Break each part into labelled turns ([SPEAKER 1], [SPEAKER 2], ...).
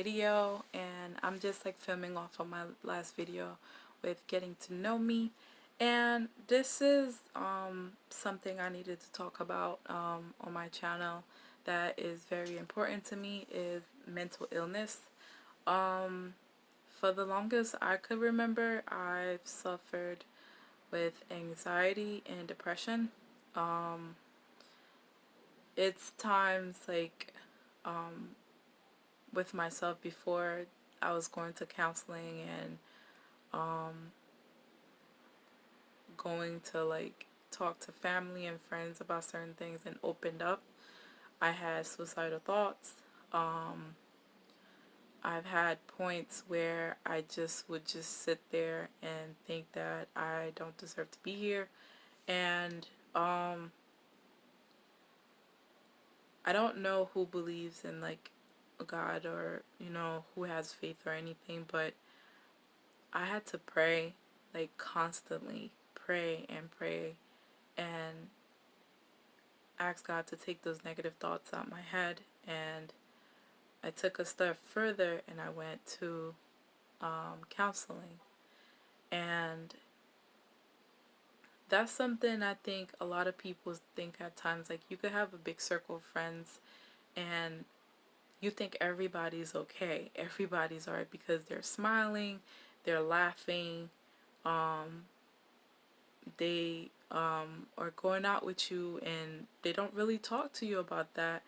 [SPEAKER 1] video, and I'm just like filming off of my last video with getting to know me. And this is something I needed to talk about on my channel that is very important to me is mental illness. Um, for the longest I could remember, I've suffered with anxiety and depression. Um, it's times like um, with myself before I was going to counseling and um, going to like talk to family and friends about certain things and opened up. I had suicidal thoughts. Um, I've had points where I just would just sit there and think that I don't deserve to be here. And I don't know who believes in like God or, who has faith or anything, but I had to pray, like constantly pray and pray and ask God to take those negative thoughts out of my head. And I took a step further and I went to counseling. And that's something I think a lot of people think at times. Like, you could have a big circle of friends and you think everybody's okay. Everybody's alright because they're smiling, they're laughing, they are going out with you and they don't really talk to you about that.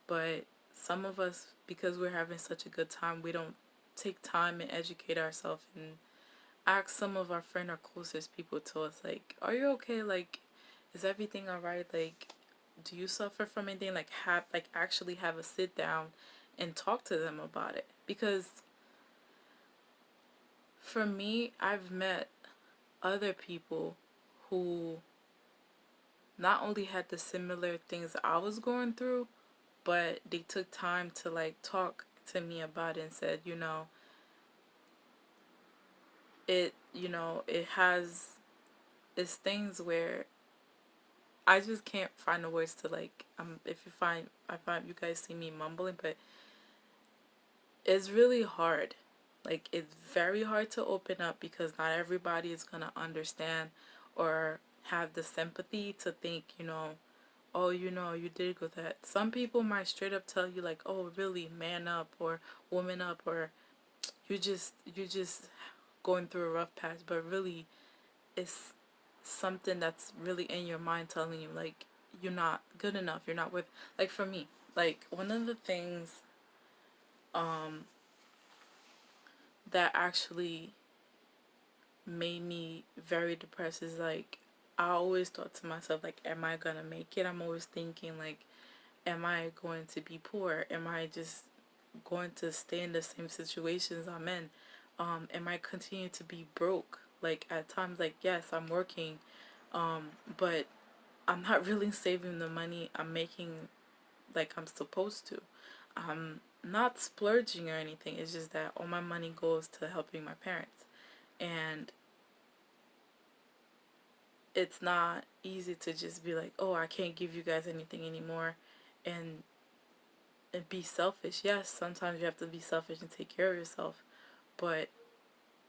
[SPEAKER 1] But some of us, because we're having such a good time, we don't take time and educate ourselves and ask some of our friend or closest people to us, like, are you okay? Like, is everything alright? Like, do you suffer from anything? Like, actually have a sit down and talk to them about it. Because for me, I've met other people who not only had the similar things I was going through, but they took time to like talk to me about it and said, it has it's things where I just can't find the words to like if you find I find you guys see me mumbling, but it's really hard. Like, it's very hard to open up because not everybody is gonna understand or have the sympathy to think, oh, you did go that. Some people might straight up tell you like, oh, really, man up or woman up, or you just going through a rough patch. But really, it's something that's really in your mind telling you like you're not good enough, you're not worth. Like, for me, like, one of the things that actually made me very depressed is like I always thought to myself like, am I gonna make it? I'm always thinking like, am I going to be poor? Am I just going to stay in the same situations I'm in? Am I continue to be broke? Like, at times, like, yes, I'm working, but I'm not really saving the money I'm making like I'm supposed to. I'm not splurging or anything. It's just that all my money goes to helping my parents. And it's not easy to just be like, oh, I can't give you guys anything anymore, and be selfish. Yes, sometimes you have to be selfish and take care of yourself, but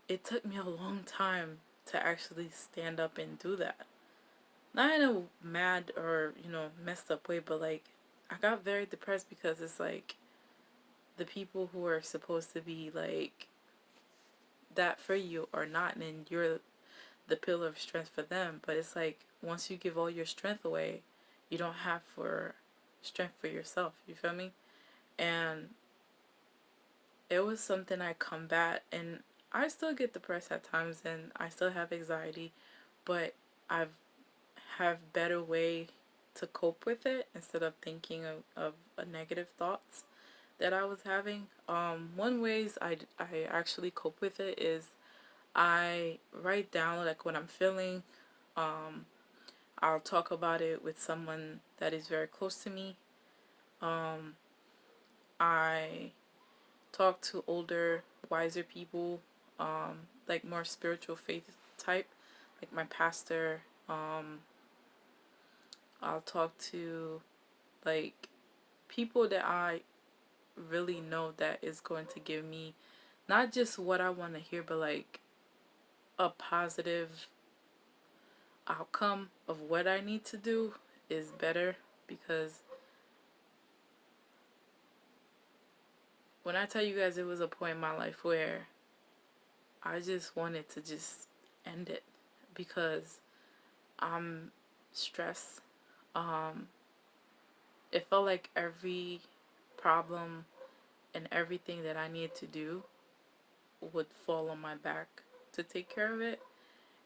[SPEAKER 1] it took me a long time to actually stand up and do that. Not in a mad or, messed up way, but like, I got very depressed because it's like the people who are supposed to be like that for you are not, and you're the pillar of strength for them. But it's like, once you give all your strength away, you don't have for strength for yourself. You feel me? And it was something I combat, and I still get depressed at times and I still have anxiety, but I've have better way to cope with it instead of thinking of a negative thoughts that I was having. One ways I actually cope with it is I write down like what I'm feeling. um I'll talk about it with someone that is very close to me. I talk to older, wiser people, like more spiritual faith type, like my pastor. I'll talk to like people that I really know that it's going to give me not just what I want to hear, but like a positive outcome of what I need to do is better. Because when I tell you guys, it was a point in my life where I just wanted to just end it because I'm stressed. Um, it felt like every problem and everything that I needed to do would fall on my back to take care of it.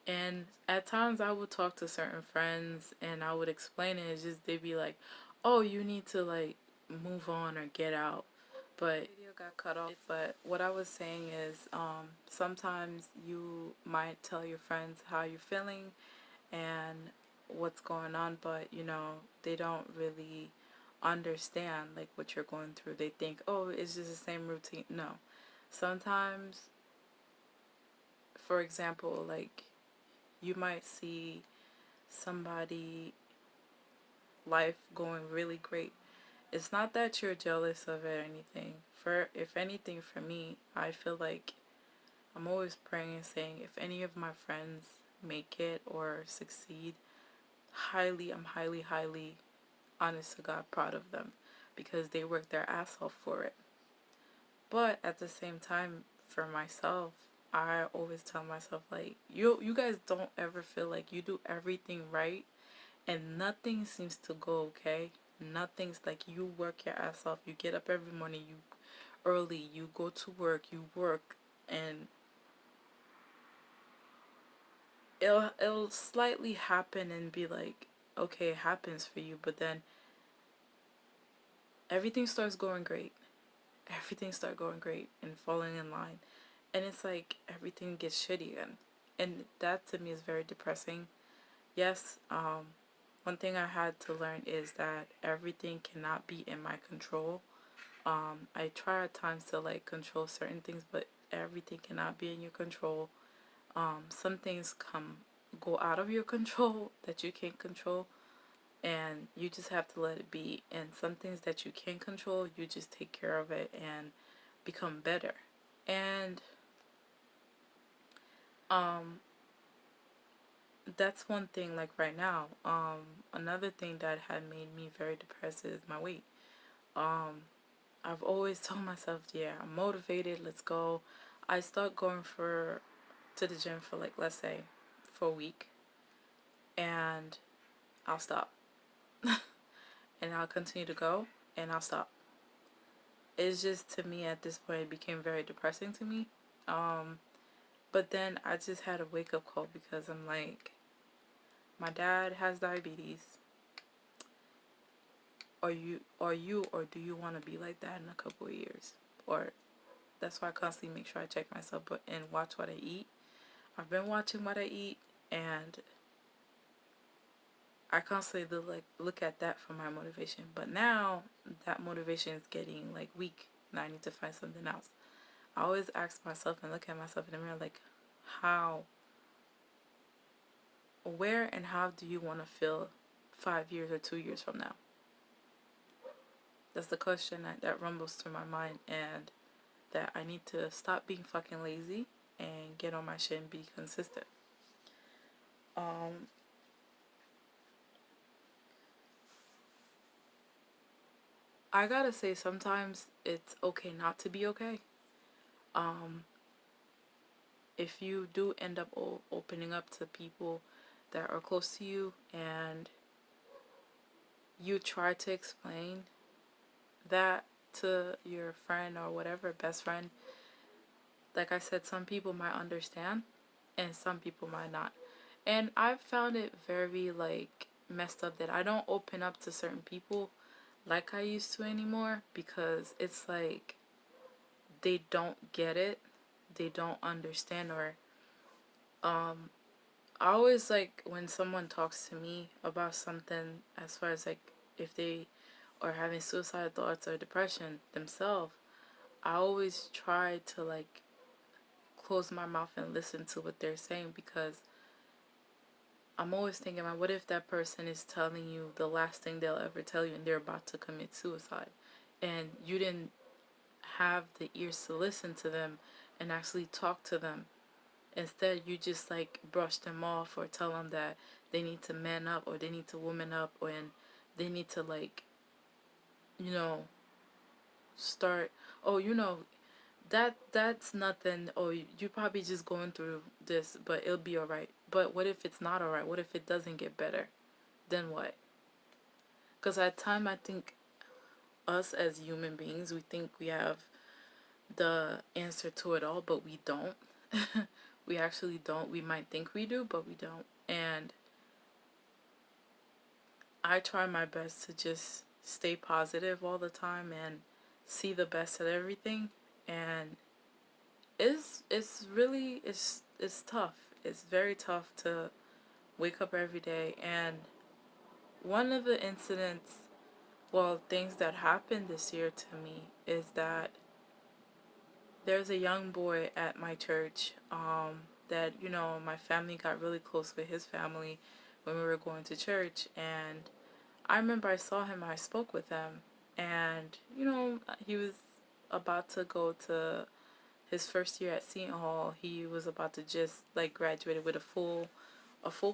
[SPEAKER 1] And at times I would talk to certain friends and I would explain it. It's just they'd be like, "Oh, you need to like move on or get out." But video got cut off. But what I was saying is, sometimes you might tell your friends how you're feeling and what's going on, but they don't really understand like what you're going through. They think, "Oh, it's just the same routine." No. Sometimes, for example, like you might see somebody life going really great. It's not that you're jealous of it or anything. For if anything, for me, I feel like I'm always praying and saying if any of my friends make it or succeed, I'm highly honest to God proud of them because they work their ass off for it. But at the same time, for myself, I always tell myself like you guys don't ever feel like you do everything right and nothing seems to go okay. Nothing's like you work your ass off. You get up every morning, you early, you go to work, you work, and it'll slightly happen and be like, okay, it happens for you, but then everything starts going great. Everything start going great and falling in line. And it's like everything gets shitty again. And that to me is very depressing. Yes, one thing I had to learn is that everything cannot be in my control. I try at times to like control certain things, but everything cannot be in your control. Some things go out of your control that you can't control, and you just have to let it be. And some things that you can control, you just take care of it and become better. And um, that's one thing. Like right now, another thing that had made me very depressed is my weight. Um, I've always told myself, yeah, I'm motivated. Let's go. I start going to the gym for like let's say for a week, and I'll stop, and I'll continue to go, and I'll stop. It's just to me at this point it became very depressing to me. Um, but then I just had a wake up call because I'm like, my dad has diabetes. Or do you want to be like that in a couple of years? Or that's why I constantly make sure I check myself and watch what I eat. I've been watching what I eat, and I constantly look at that for my motivation. But now that motivation is getting like weak, and I need to find something else. I always ask myself and look at myself in the mirror like, how, where, and how do you want to feel 5 years or 2 years from now? That's the question that rumbles through my mind, and that I need to stop being fucking lazy and get on my shit and be consistent. Um, I gotta say, sometimes it's okay not to be okay. Um, if you do end up opening up to people that are close to you and you try to explain that to your friend or whatever, best friend, like I said, some people might understand and some people might not. And I've found it very like messed up that I don't open up to certain people like I used to anymore, because it's like they don't get it, they don't understand. Or I always like when someone talks to me about something, as far as like if they are having suicidal thoughts or depression themselves, I always try to like close my mouth and listen to what they're saying, because I'm always thinking, what if that person is telling you the last thing they'll ever tell you and they're about to commit suicide, and you didn't have the ears to listen to them and actually talk to them. Instead, you just like brush them off or tell them that they need to man up or they need to woman up or and they need to like, you know, start, oh, that's nothing. Oh, you're probably just going through this, but it'll be all right. But what if it's not all right? What if it doesn't get better? Then what? Because at time I think us as human beings, we think we have the answer to it all, but we don't. We actually don't. We might think we do, but we don't. And I try my best to just stay positive all the time and see the best at everything. And it's really it's tough. It's very tough to wake up every day. And one of the incidents, well, things that happened this year to me is that there's a young boy at my church that, my family got really close with his family when we were going to church. And I remember I saw him, I spoke with him, and, he was about to go to his first year at Seton Hall. He was about to just, like, graduate with a full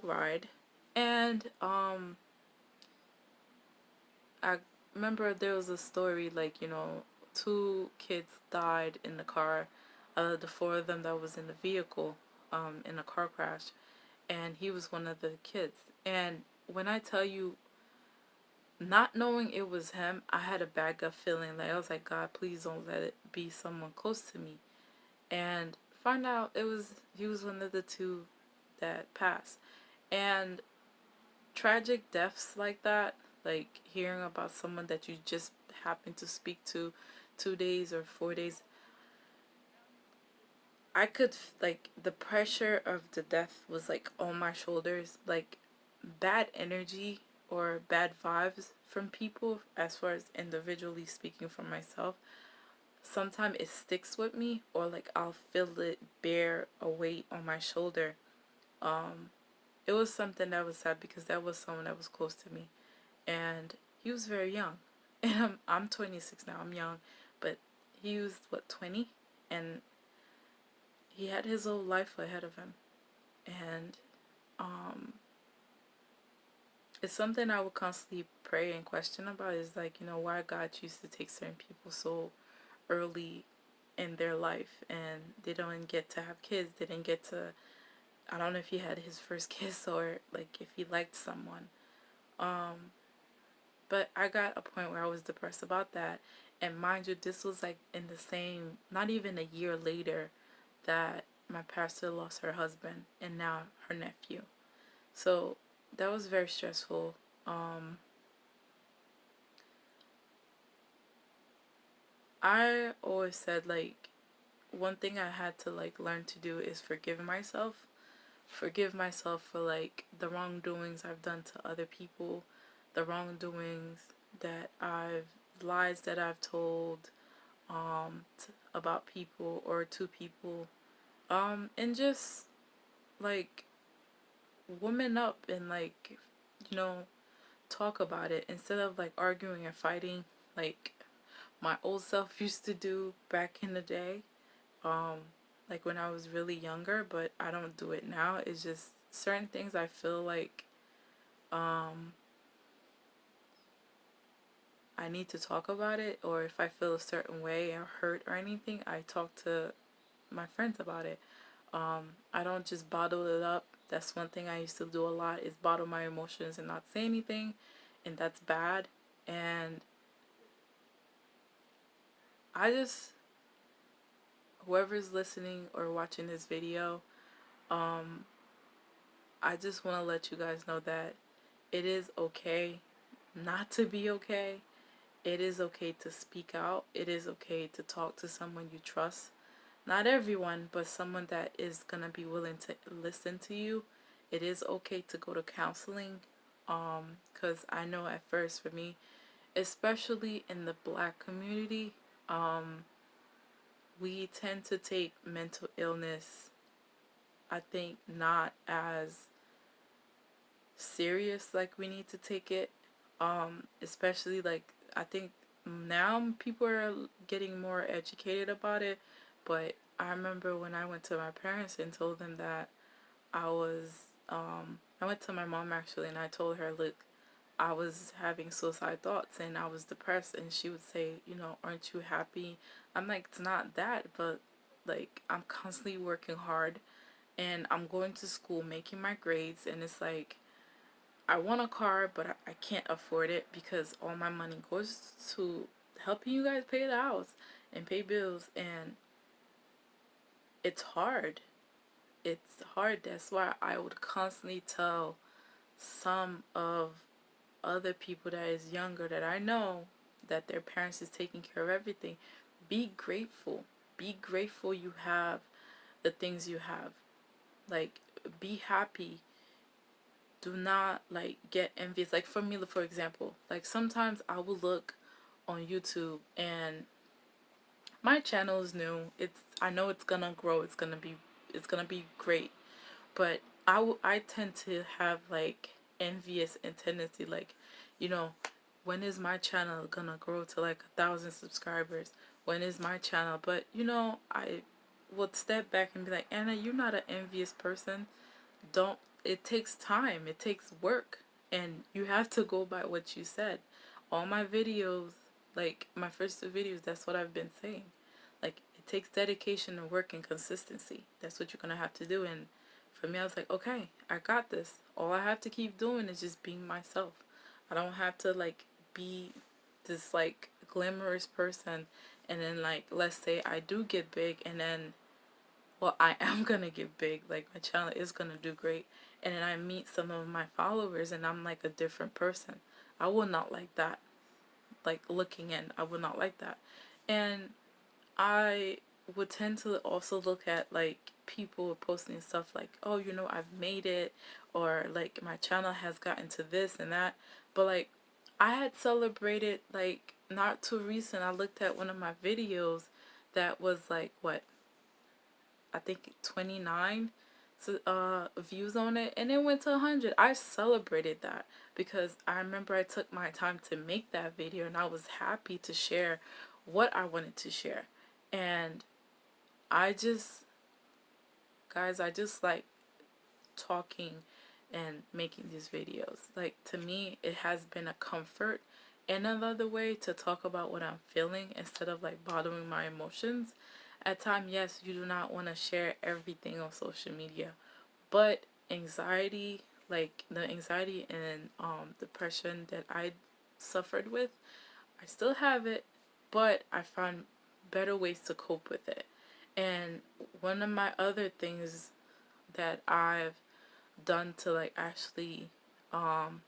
[SPEAKER 1] ride. And, I remember there was a story, like, two kids died in the car, the four of them that was in the vehicle, in a car crash, and he was one of the kids. And when I tell you, not knowing it was him, I had a bad gut feeling. Like, I was like, God, please don't let it be someone close to me. And find out he was one of the two that passed. And tragic deaths like that, like hearing about someone that you just happened to speak to 2 days or 4 days, I could, like, the pressure of the death was like on my shoulders, like bad energy or bad vibes from people, as far as individually speaking for myself. Sometimes it sticks with me, or like I'll feel it bear a weight on my shoulder. It was something that was sad because that was someone that was close to me, and he was very young. And I'm 26 now. I'm young, but he was what, 20, and he had his whole life ahead of him. And um, it's something I would constantly pray and question about. Is like, why God used to take certain people so early in their life, and they don't get to have kids. They didn't get to. I don't know if he had his first kiss or like if he liked someone. But I got a point where I was depressed about that. And mind you, this was like in the same, not even a year later, that my pastor lost her husband and now her nephew. So that was very stressful. I always said, like, one thing I had to like learn to do is forgive myself. Forgive myself for like the wrongdoings I've done to other people, the wrongdoings that I've lies that I've told about people or to people, and just like woman up and like, you know talk about it instead of like arguing and fighting like my old self used to do back in the day, um like when I was really younger. But I don't do it now. It's just certain things I feel like um I need to talk about it, or if I feel a certain way or hurt or anything, I talk to my friends about it. I don't just bottle it up. That's one thing I used to do a lot, is bottle my emotions and not say anything, and that's bad. And I just, whoever's listening or watching this video, um, I just want to let you guys know that it is okay not to be okay. It is okay to speak out. It is okay to talk to someone you trust. Not everyone, but someone that is going to be willing to listen to you. It is okay to go to counseling. Because I know at first for me, especially in the black community, um, we tend to take mental illness, I think, not as serious like we need to take it. Especially like, I think now people are getting more educated about it, but I remember when I went to my parents and told them that I was I went to my mom actually, and I told her, look, I was having suicide thoughts and I was depressed, and she would say, aren't you happy? I'm like, it's not that, but like I'm constantly working hard and I'm going to school making my grades, and it's like I want a car, but I can't afford it because all my money goes to helping you guys pay the house and pay bills, and it's hard. It's hard. That's why I would constantly tell some of other people that is younger that I know that their parents is taking care of everything. Be grateful. Be grateful you have the things you have. Like, be happy. Do not like get envious. Like for me, for example, like sometimes I will look on YouTube and my channel is new. I know it's gonna grow. It's gonna be great. But I tend to have like envious and tendency, like, you know, when is my channel gonna grow to like 1,000 subscribers? When is my channel? But I would step back and be like, Anna, you're not an envious person. Don't, it takes time, it takes work, and you have to go by what you said. All my videos, like my first two videos, that's what I've been saying. Like, it takes dedication and work and consistency. That's what you're gonna have to do. And for me, I was like, okay, I got this. All I have to keep doing is just being myself. I don't have to like be this like glamorous person, and then like let's say I do get big, and then, well, I am gonna get big, like my channel is gonna do great, and then I meet some of my followers and I'm like a different person. I would not like that. Like, looking in, I would not like that. And I would tend to also look at like people posting stuff like, oh, I've made it, or like my channel has gotten to this and that. But like, I had celebrated like not too recent. I looked at one of my videos that was like, what, I think 29 views on it, and it went to 100. I celebrated that because I remember I took my time to make that video, and I was happy to share what I wanted to share. And I just, guys, I just like talking and making these videos. Like, to me, it has been a comfort and another way to talk about what I'm feeling instead of like bothering my emotions. At times, yes, you do not want to share everything on social media, but anxiety, like the anxiety and depression that I suffered with, I still have it, but I found better ways to cope with it. And one of my other things that I've done to like actually um,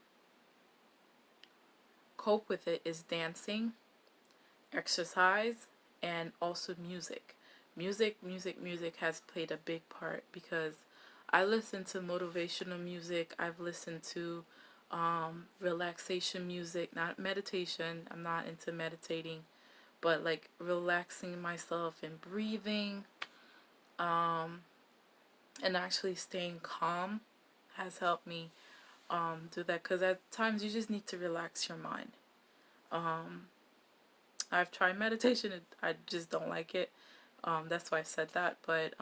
[SPEAKER 1] cope with it is dancing, exercise, and also music. Music has played a big part because I listen to motivational music. I've listened to relaxation music, not meditation. I'm not into meditating, but like relaxing myself and breathing, and actually staying calm has helped me do that, because at times you just need to relax your mind. I've tried meditation, I just don't like it. That's why I said that. But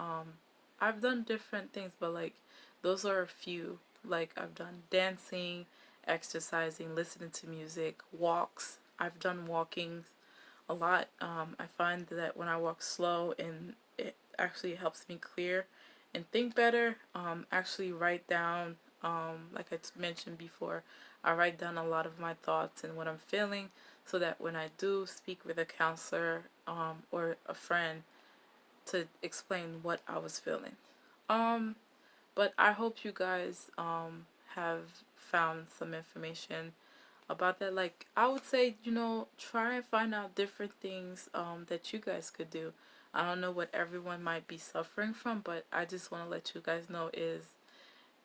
[SPEAKER 1] I've done different things, but like those are a few. Like, I've done dancing, exercising, listening to music, walks. I've done walking a lot. I find that when I walk slow, and it actually helps me clear and think better. Actually write down, like I mentioned before, I write down a lot of my thoughts and what I'm feeling, so that when I do speak with a counselor or a friend, to explain what I was feeling. Um, but I hope you guys have found some information about that. Like, I would say, try and find out different things that you guys could do. I don't know what everyone might be suffering from, but I just want to let you guys know it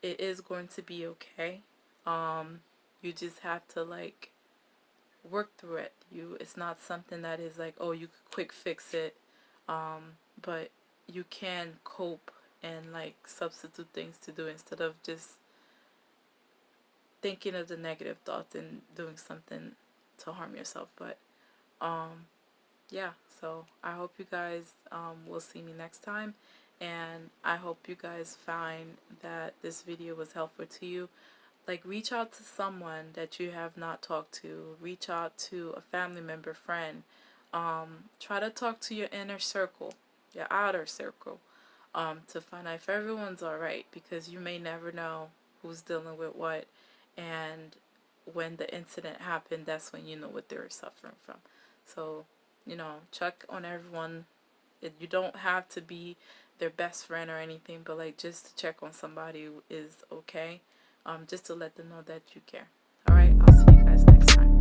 [SPEAKER 1] is going to be okay. You just have to like work through it. It's not something that is like, oh, you could quick fix it. But you can cope and like substitute things to do instead of just thinking of the negative thoughts and doing something to harm yourself. But Yeah, so I hope you guys will see me next time, and I hope you guys find that this video was helpful to you. Like, reach out to someone that you have not talked to, reach out to a family member, friend. Try to talk to your inner circle, your outer circle, to find out if everyone's all right, because you may never know who's dealing with what, and when the incident happened, that's when you know what they were suffering from. So, check on everyone. You don't have to be their best friend or anything, but like, just to check on somebody who is okay, just to let them know that you care. All right, I'll see you guys next time.